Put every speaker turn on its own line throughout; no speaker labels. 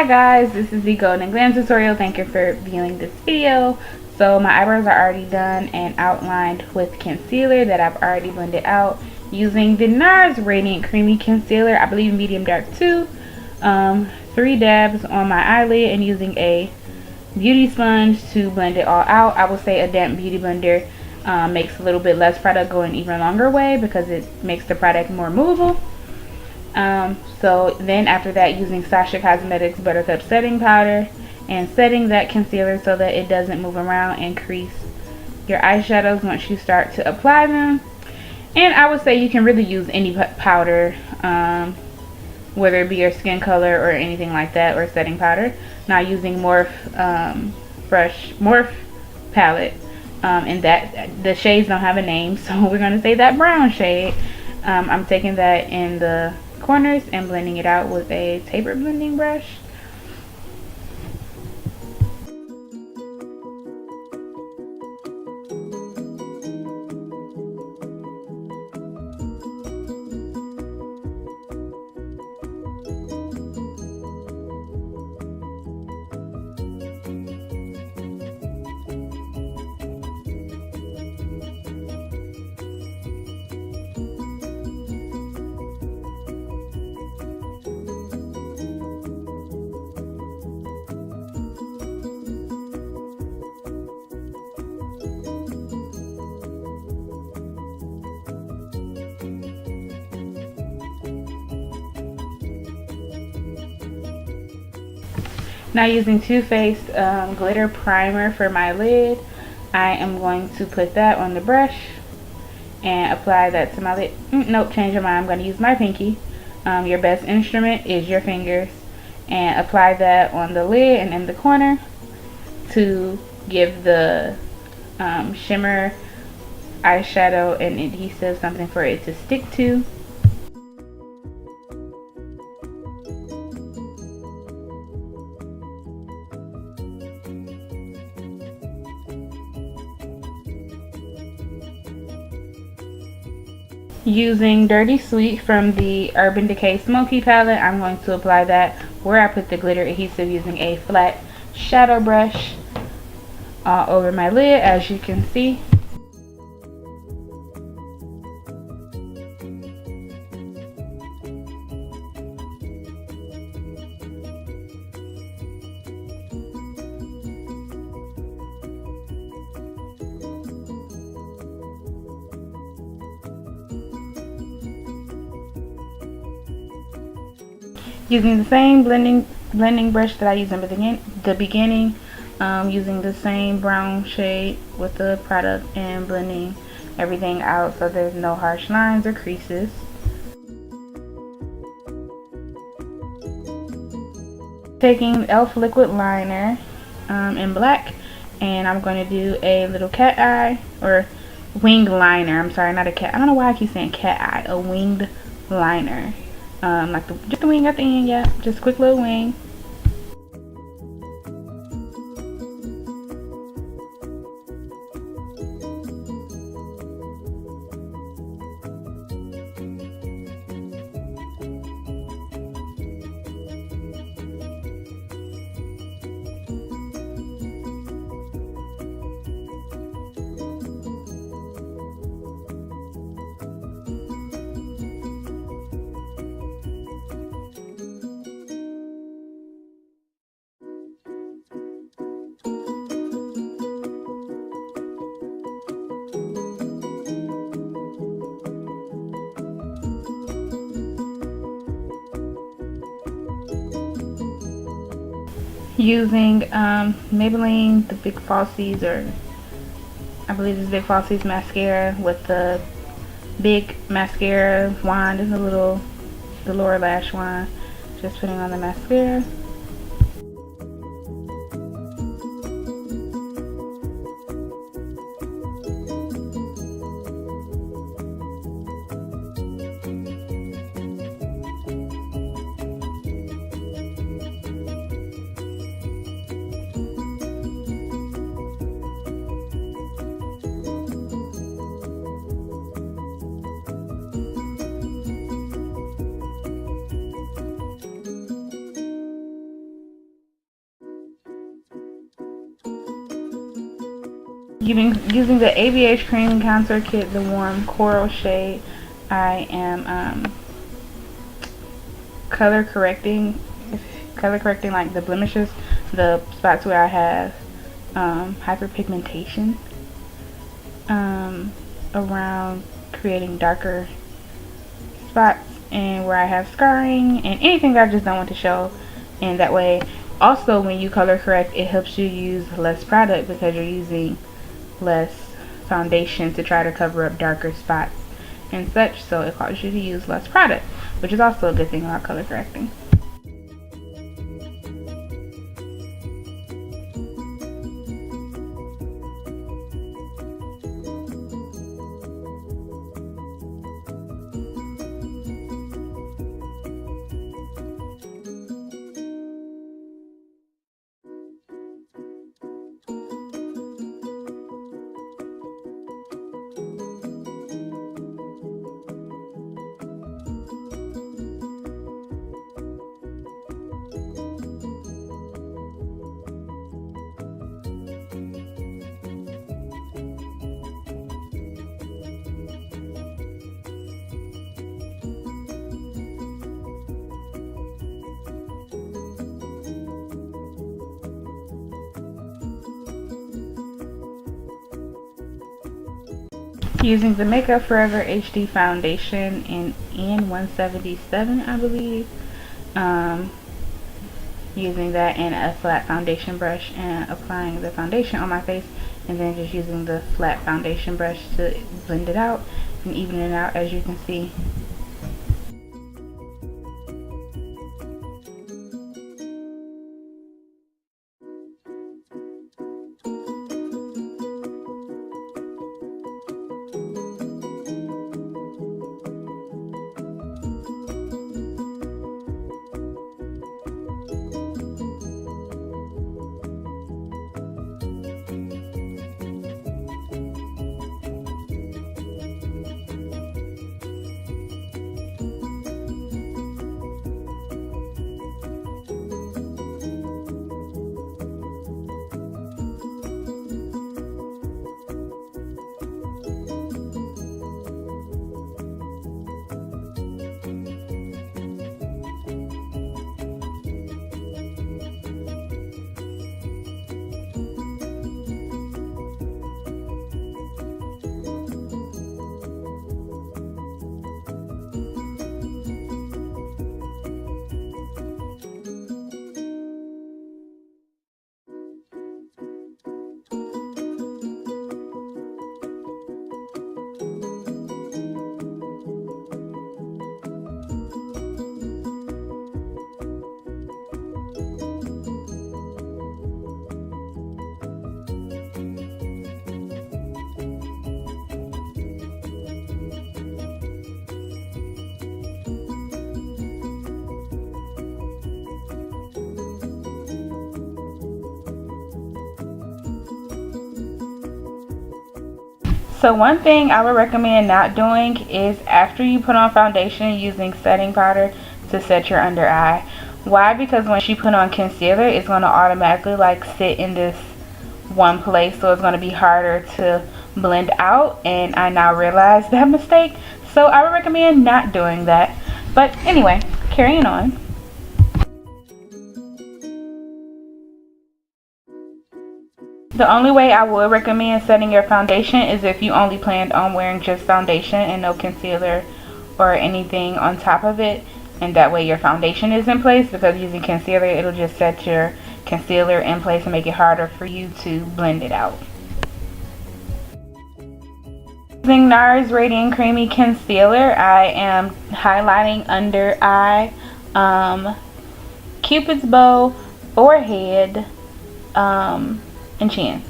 Hi guys, this is the Golden Glam tutorial. Thank you for viewing this video. So my eyebrows are already done and outlined with concealer that I've already blended out using the NARS Radiant Creamy Concealer. I believe medium dark 2. 3 dabs on my eyelid and using a beauty sponge to blend it all out. I would say a damp beauty blender makes a little bit less product go an even longer way because it makes the product more movable. So then after that, using Sasha Cosmetics Buttercup setting powder and setting that concealer so that it doesn't move around and crease your eyeshadows once you start to apply them. And I would say you can really use any powder, whether it be your skin color or anything like that, or setting powder. Not using Morph Morph palette, and that the shades don't have a name, so we're going to say that brown shade. I'm taking that in the corners and blending it out with a taper blending brush. Now using Too Faced glitter primer for my lid, I am going to put that on the brush and apply that to my lid. Nope, change your mind. I'm going to use my pinky. Your best instrument is your fingers, and apply that on the lid and in the corner to give the shimmer, eyeshadow, and adhesive something for it to stick to. Using Dirty Sweet from the Urban Decay Smoky palette, I'm going to apply that where I put the glitter adhesive using a flat shadow brush all over my lid, as you can see. Using the same blending brush that I used in the beginning, using the same brown shade with the product and blending everything out so there's no harsh lines or creases. Taking e.l.f. liquid liner in black, and I'm going to do a little cat eye, or wing liner. I'm sorry, not a cat. I don't know why I keep saying cat eye. A winged liner. Like just the wing at the end, yeah, just a quick little wing. Using Maybelline, the Big Falsies, or I believe it's Big Falsies mascara with the big mascara wand and the lower lash wand. Just putting on the mascara. Using the ABH Cream Contour Kit, the warm coral shade, I am color correcting like the blemishes, the spots where I have hyperpigmentation, around creating darker spots, and where I have scarring and anything that I just don't want to show. And that way, also when you color correct, it helps you use less product because you're using less foundation to try to cover up darker spots and such, so it causes you to use less product, which is also a good thing about color correcting. Using the Makeup Forever HD foundation in N177, I believe. Using that in a flat foundation brush and applying the foundation on my face, and then just using the flat foundation brush to blend it out and even it out, as you can see. So one thing I would recommend not doing is after you put on foundation, using setting powder to set your under eye. Why? Because once you put on concealer, it's going to automatically like sit in this one place, so it's going to be harder to blend out, and I now realize that mistake, so I would recommend not doing that. But anyway, carrying on. The only way I would recommend setting your foundation is if you only planned on wearing just foundation and no concealer or anything on top of it, and that way your foundation is in place, because using concealer, it'll just set your concealer in place and make it harder for you to blend it out. Using NARS Radiant Creamy Concealer, I am highlighting under eye, Cupid's bow, forehead, and chin,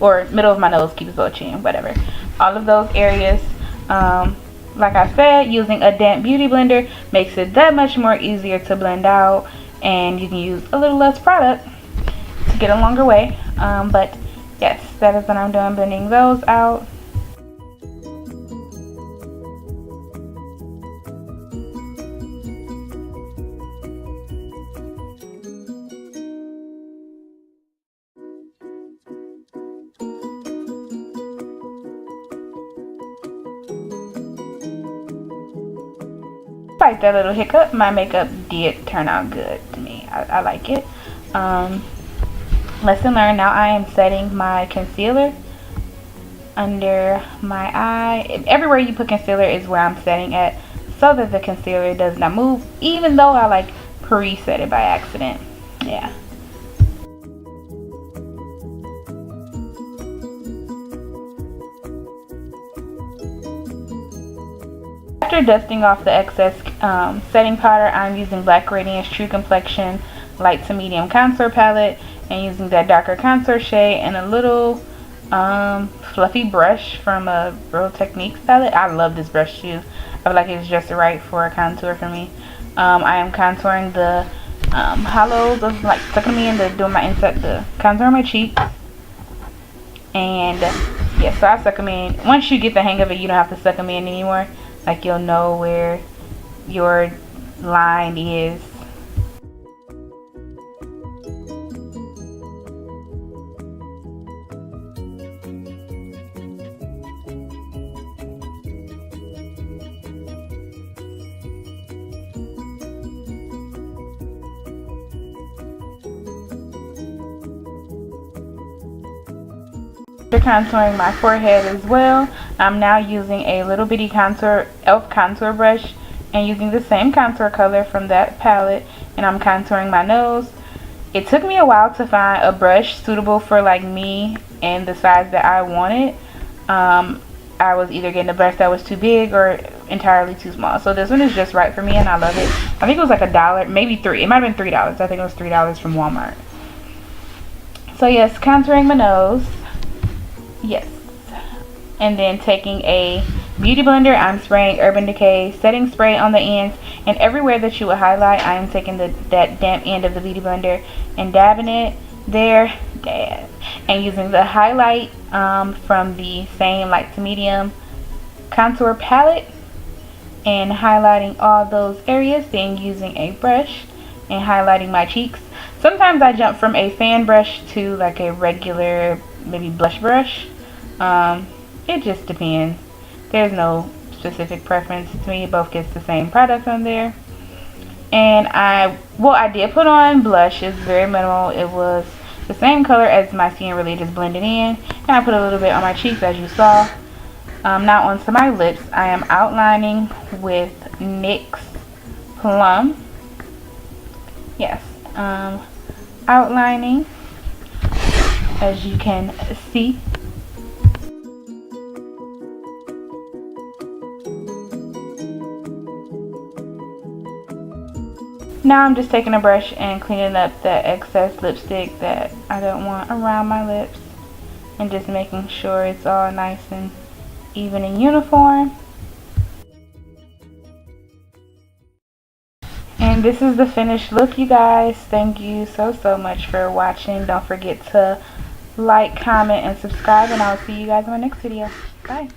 or middle of my nose, Cupid's bow, chin, whatever. All of those areas. Like I said, using a damp beauty blender makes it that much more easier to blend out, and you can use a little less product to get a longer way. But yes, that is what I'm doing, blending those out. despite that little hiccup, my makeup did turn out good to me. I like it. Lesson learned. Now I am setting my concealer under my eye. Everywhere you put concealer is where I'm setting at, so that the concealer does not move, even though I like preset it by accident. Yeah. After dusting off the excess setting powder, I'm using Black Radiance True Complexion Light to Medium Contour Palette and using that darker contour shade and a little fluffy brush from a Real Techniques palette. I love this brush too. I feel like it's just right for a contour for me. I am contouring the hollows of, like, sucking me into doing my inside, the contour on my cheek. And yeah, so I suck them in. Once you get the hang of it, you don't have to suck them in anymore. Like, you'll know where your line is. Contouring my forehead as well, I'm now using a little bitty elf contour brush and using the same contour color from that palette, and I'm contouring my nose. It took me a while to find a brush suitable for like me and the size that I wanted. I was either getting a brush that was too big or entirely too small, so this one is just right for me and I love it. I think it was like $1, maybe $3. It might have been $3. I think it was $3 from Walmart. So yes, contouring my nose. Yes, and then taking a beauty blender, I'm spraying Urban Decay setting spray on the ends, and everywhere that you would highlight, I am taking that damp end of the beauty blender and dabbing it there, and using the highlight from the same light to medium contour palette and highlighting all those areas, then using a brush and highlighting my cheeks. Sometimes I jump from a fan brush to like a regular maybe blush brush. It just depends. There's no specific preference to me. It both gets the same product on there. And I did put on blush. It's very minimal. It was the same color as my Skin Really just blended in, and I put a little bit on my cheeks, as you saw. Now onto my lips. I am outlining with NYX Plum. Yes, outlining, as you can see. Now I'm just taking a brush and cleaning up that excess lipstick that I don't want around my lips, and just making sure it's all nice and even and uniform. And this is the finished look, you guys. Thank you so much for watching. Don't forget to like, comment, and subscribe, and I'll see you guys in my next video. Bye.